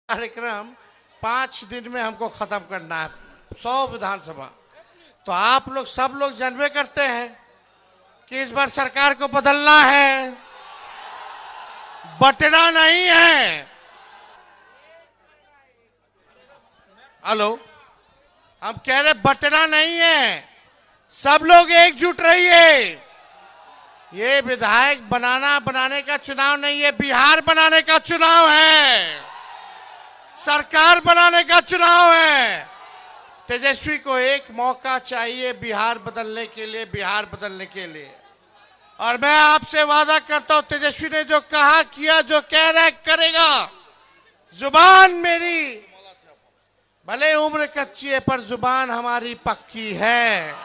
कार्यक्रम 5 दिन में हमको खत्म करना है, 100 विधानसभा। तो आप लोग सब लोग जानबे करते हैं कि इस बार सरकार को बदलना है, बटना नहीं है। हेलो, हम कह रहे बटना नहीं है, सब लोग एकजुट रहिए। ये विधायक बनाने का चुनाव नहीं है, बिहार बनाने का चुनाव है, सरकार बनाने का चुनाव है। तेजस्वी को एक मौका चाहिए बिहार बदलने के लिए, बिहार बदलने के लिए। और मैं आपसे वादा करता हूं, तेजस्वी ने जो कहा किया, जो कह रहा है करेगा। जुबान मेरी भले उम्र कच्ची है पर जुबान हमारी पक्की है।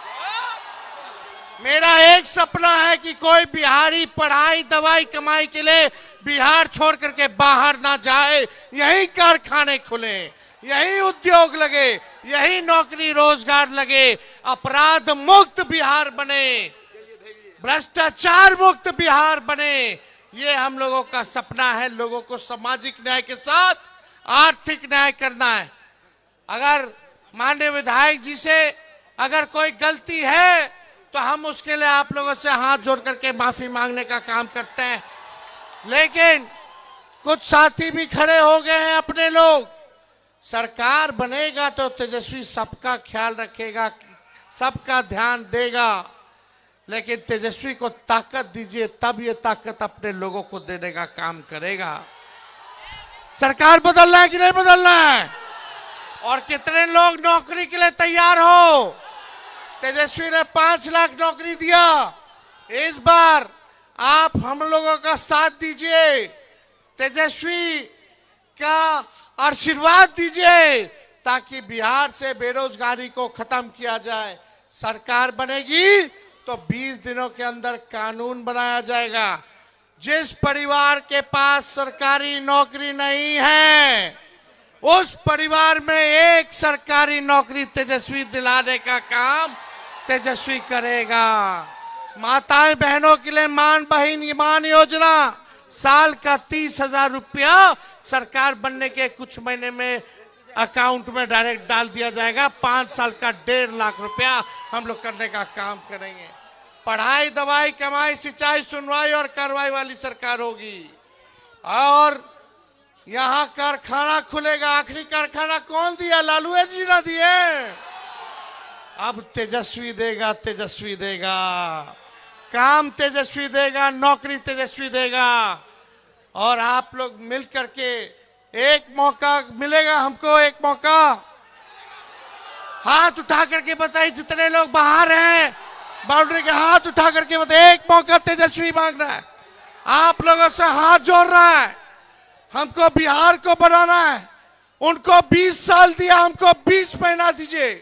मेरा एक सपना है कि कोई बिहारी पढ़ाई दवाई कमाई के लिए बिहार छोड़ करके बाहर ना जाए, यही कारखाने खुले, यही उद्योग लगे, यही नौकरी रोजगार लगे, अपराध मुक्त बिहार बने, भ्रष्टाचार मुक्त बिहार बने। ये हम लोगों का सपना है। लोगों को सामाजिक न्याय के साथ आर्थिक न्याय करना है। अगर माननीय विधायक जी से अगर कोई गलती है तो हम उसके लिए आप लोगों से हाथ जोड़ करके माफी मांगने का काम करते हैं। लेकिन कुछ साथी भी खड़े हो गए हैं अपने लोग। सरकार बनेगा तो तेजस्वी सबका ख्याल रखेगा, सबका ध्यान देगा, लेकिन तेजस्वी को ताकत दीजिए, तब ये ताकत अपने लोगों को देने का काम करेगा। सरकार बदलना है कि नहीं बदलना है? और कितने लोग नौकरी के लिए तैयार हो? तेजस्वी ने 5 लाख नौकरी दिया। इस बार आप हम लोगों का साथ दीजिए, तेजस्वी का आशीर्वाद दीजिए, ताकि बिहार से बेरोजगारी को खत्म किया जाए। सरकार बनेगी तो 20 दिनों के अंदर कानून बनाया जाएगा। जिस परिवार के पास सरकारी नौकरी नहीं है, उस परिवार में एक सरकारी नौकरी तेजस्वी दिलाने का काम तेजस्वी करेगा। माताएं बहनों के लिए मान योजना, साल का 30,000 रुपया सरकार बनने के कुछ महीने में अकाउंट में डायरेक्ट डाल दिया जाएगा। 5 साल का 1.5 लाख रुपया हम लोग करने का काम करेंगे। पढ़ाई दवाई कमाई सिंचाई सुनवाई और कार्रवाई वाली सरकार होगी। और यहाँ कारखाना खुलेगा। आखिरी कारखाना कौन दिया? लालू जी ना दिए। अब तेजस्वी देगा, तेजस्वी देगा, काम तेजस्वी देगा, नौकरी तेजस्वी देगा। और आप लोग मिल करके एक मौका मिलेगा हमको, एक मौका। हाथ उठा करके बताइए, जितने लोग बाहर हैं बाउंड्री के, हाथ उठा करके बताइए, एक मौका तेजस्वी मांग रहा है, आप लोगों से हाथ जोड़ रहा है। हमको बिहार को बनाना है। उनको 20 साल दिया, हमको 20 महीना दीजिए।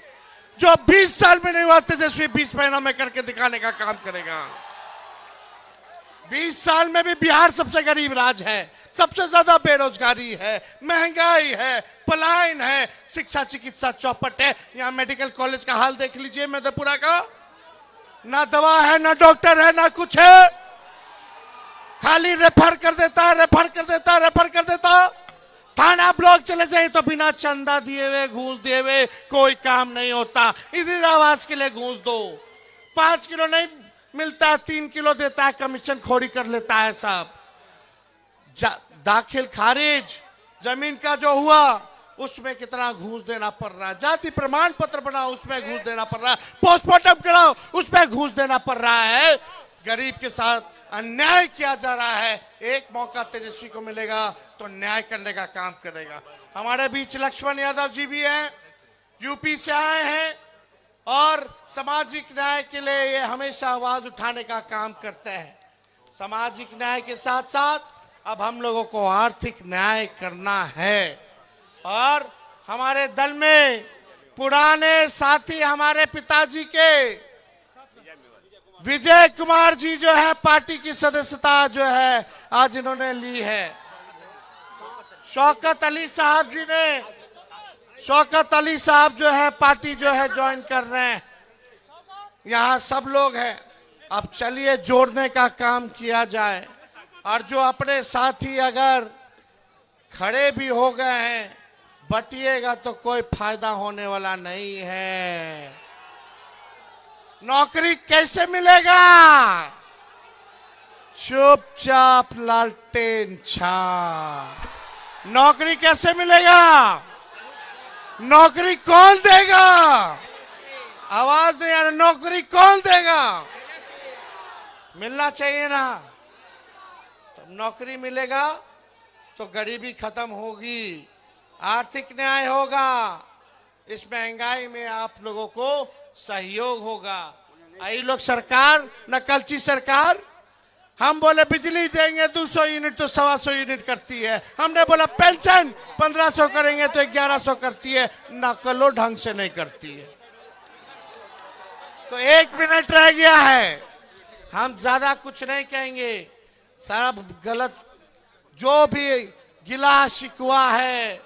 जो 20 साल में नहीं हुआ, तेजस्वी 20 महीना में करके दिखाने का काम करेगा। 20 साल में भी बिहार सबसे गरीब राज्य है, सबसे ज्यादा बेरोजगारी है, महंगाई है, पलायन है, शिक्षा चिकित्सा चौपट है। यहाँ मेडिकल कॉलेज का हाल देख लीजिए मधेपुरा का, ना दवा है, ना डॉक्टर है, ना कुछ है। खाली रेफर कर देता है, रेफर कर देता है, रेफर कर देता। थाना ब्लॉक चले जाए तो बिना चंदा दिए हुए, घूस दिए हुए कोई काम नहीं होता। इंदिरावास के लिए घूस दो, 5 किलो नहीं मिलता, 3 किलो देता है, कमीशन खोरी कर लेता है सब। दाखिल खारिज जमीन का जो हुआ उसमें कितना घूस देना पड़ रहा है। जाति प्रमाण पत्र बनाओ, उसमें घूस देना पड़ रहा है। पोस्टमार्टम कराओ, उसमें घूस देना पड़ रहा है। गरीब के साथ अन्याय किया जा रहा है। एक मौका तेजस्वी को मिलेगा तो न्याय करने का काम करेगा। हमारे बीच लक्ष्मण यादव जी भी हैं, यूपी से आए हैं और सामाजिक न्याय के लिए ये हमेशा आवाज उठाने का काम करते हैं। सामाजिक न्याय के साथ साथ अब हम लोगों को आर्थिक न्याय करना है। और हमारे दल में पुराने साथी हमारे पिताजी के विजय कुमार जी जो है, पार्टी की सदस्यता जो है आज इन्होंने ली है। शौकत अली साहब जी ने, शौकत अली साहब जो है पार्टी जो है ज्वाइन कर रहे हैं। यहाँ सब लोग हैं। अब चलिए जोड़ने का काम किया जाए। और जो अपने साथी अगर खड़े भी हो गए हैं, बटिएगा तो कोई फायदा होने वाला नहीं है। नौकरी कैसे मिलेगा? चुपचाप लालटेन छाप। नौकरी कैसे मिलेगा? नौकरी कौन देगा? आवाज नहीं आ रही। नौकरी कौन देगा? मिलना चाहिए ना। तो नौकरी मिलेगा तो गरीबी खत्म होगी, आर्थिक न्याय होगा, इस महंगाई में आप लोगों को सहयोग होगा। आई लोग सरकार, नकलची सरकार, हम बोले बिजली देंगे 200 यूनिट तो 125 यूनिट करती है, हमने बोला पेंशन 1500 करेंगे तो 1100 करती है, नकलो ढंग से नहीं करती है। तो 1 मिनट रह गया है, हम ज्यादा कुछ नहीं कहेंगे। सारा गलत जो भी गिला शिकवा है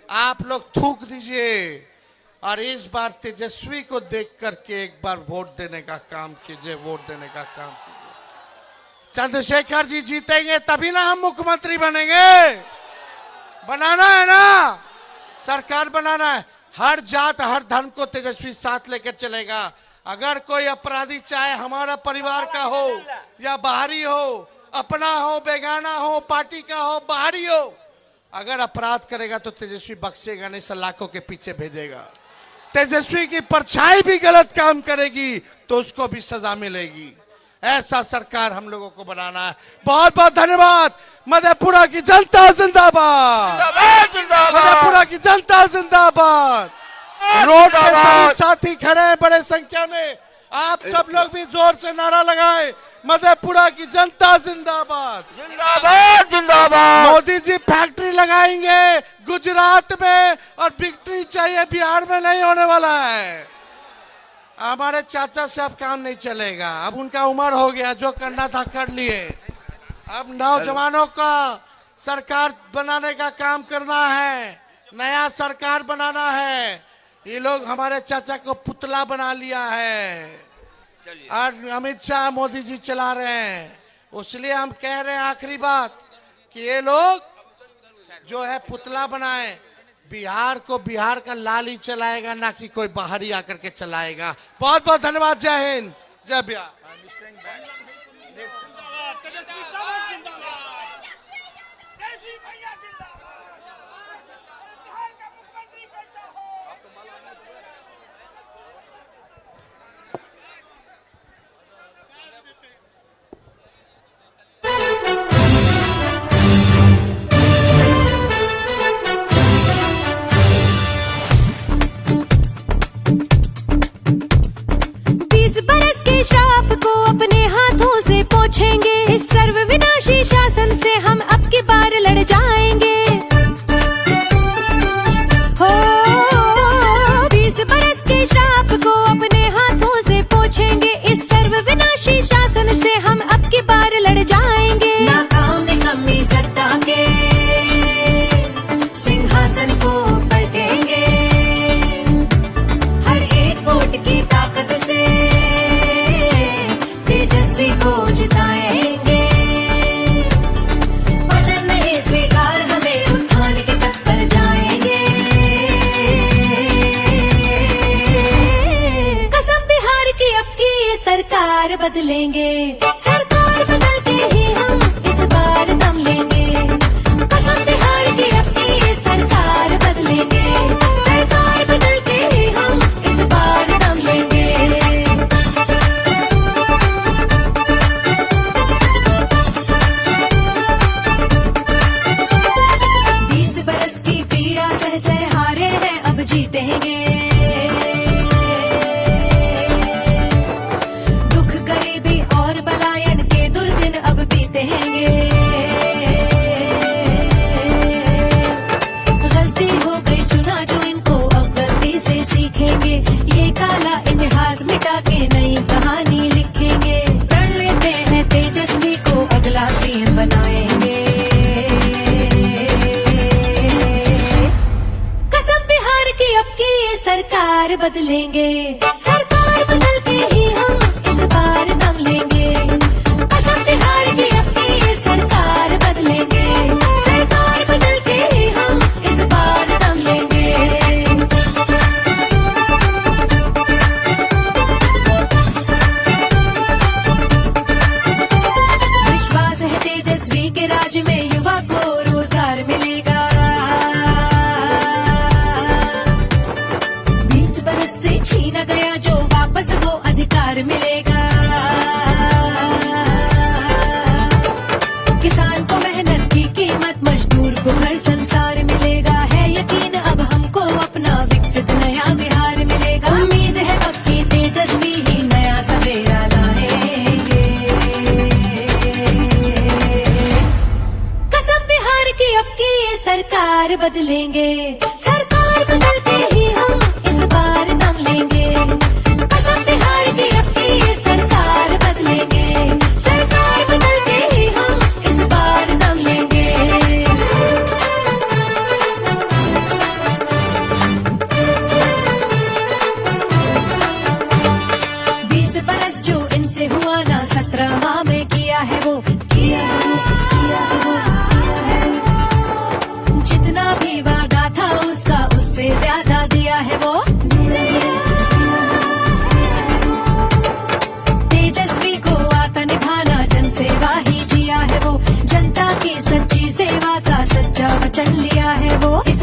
आप लोग थूक दीजिए और इस बार तेजस्वी को देख करके एक बार वोट देने का काम कीजिए, वोट देने का काम कीजिए। चंद्रशेखर जी जीतेंगे तभी ना हम मुख्यमंत्री बनेंगे। बनाना है ना, सरकार बनाना है। हर जात हर धर्म को तेजस्वी साथ लेकर चलेगा। अगर कोई अपराधी चाहे हमारा परिवार का हो या बाहरी हो, अपना हो बेगाना हो, पार्टी का हो बाहरी हो, अगर अपराध करेगा तो तेजस्वी बख्शेगा नहीं, सलाखों के पीछे भेजेगा। तेजस्वी की परछाई भी गलत काम करेगी तो उसको भी सजा मिलेगी। ऐसा सरकार हम लोगों को बनाना है। बहुत बहुत धन्यवाद। मधेपुरा की जनता जिंदाबाद, मधेपुरा की जनता जिंदाबाद। रोड पे सभी साथी खड़े हैं बड़े संख्या में, आप सब लोग भी जोर से नारा लगाएं, मधेपुरा की जनता जिंदाबाद, जिंदाबाद जिंदाबाद। मोदी जी फैक्ट्री लगाएंगे गुजरात में और विक्ट्री चाहिए बिहार में नहीं होने वाला है। हमारे चाचा से अब काम नहीं चलेगा, अब उनका उम्र हो गया, जो करना था कर लिए। अब नौजवानों का सरकार बनाने का काम करना है, नया सरकार बनाना है। ये लोग हमारे चाचा को पुतला बना लिया है और अमित शाह मोदी जी चला रहे हैं। इसलिए हम कह रहे हैं आखिरी बात कि ये लोग जो है पुतला बनाए, बिहार को बिहार का लाल ही चलाएगा, ना कि कोई बाहरी आकर के चलाएगा। बहुत बहुत धन्यवाद। जय हिंद, जय बिहार। इस सर्व विनाशी शासन से हम अब की बार लड़ जाएंगे। हो 20 बरस के श्राप को अपने हाथों से पोंछेंगे। इस सर्व विनाशी शासन से हम अब की बार लड़ जाएंगे। नाकाम निकम्मी सत्ता के सिंहासन को पलटेंगे। हर एक वोट की ताकत से तेजस्वी को जिताएंगे। पतन नहीं स्वीकार, हमें उत्थान के पथ पर जाएंगे। कसम बिहार की अब की ये सरकार बदलेंगे। सरकार बदल के ही हम इस बार दम लेंगे। कसम बिहार की अब की ये सरकार बदलेंगे। सरकार बदल के ही हम इस बार दम लेंगे। जीतेंगे दुख गरीबी और बलायन के दुर्दिन अब बीतेंगे। गलती हो गई चुना जो इनको अब गलती से सीखेंगे। ये काला इतिहास मिटा के नई कहानी लिखेंगे। प्रण लेते हैं तेजस्वी को अगला सीएम बनाएंगे। सरकार बदलेंगे। सरकार बदल के ही हम इस बार दम लेंगे। कसम बिहार की अब की ये सरकार बदलेंगे। सरकार बदल के बदलेंगे, सरकार बदल के ही हम इस बार दम लेंगे। कसम बिहार की अब की ये सरकार बदलेंगे, सरकार बदल के ही हम इस बार दम लेंगे। 20 बरस जो इनसे हुआ ना 17 माह में किया है वो, किया है वो। जितना भी वादा था उसका उससे ज्यादा दिया है वो। तेजस्वी को आता निभाना, जन सेवा ही जिया है वो। जनता की सच्ची सेवा का सच्चा वचन लिया है वो। इस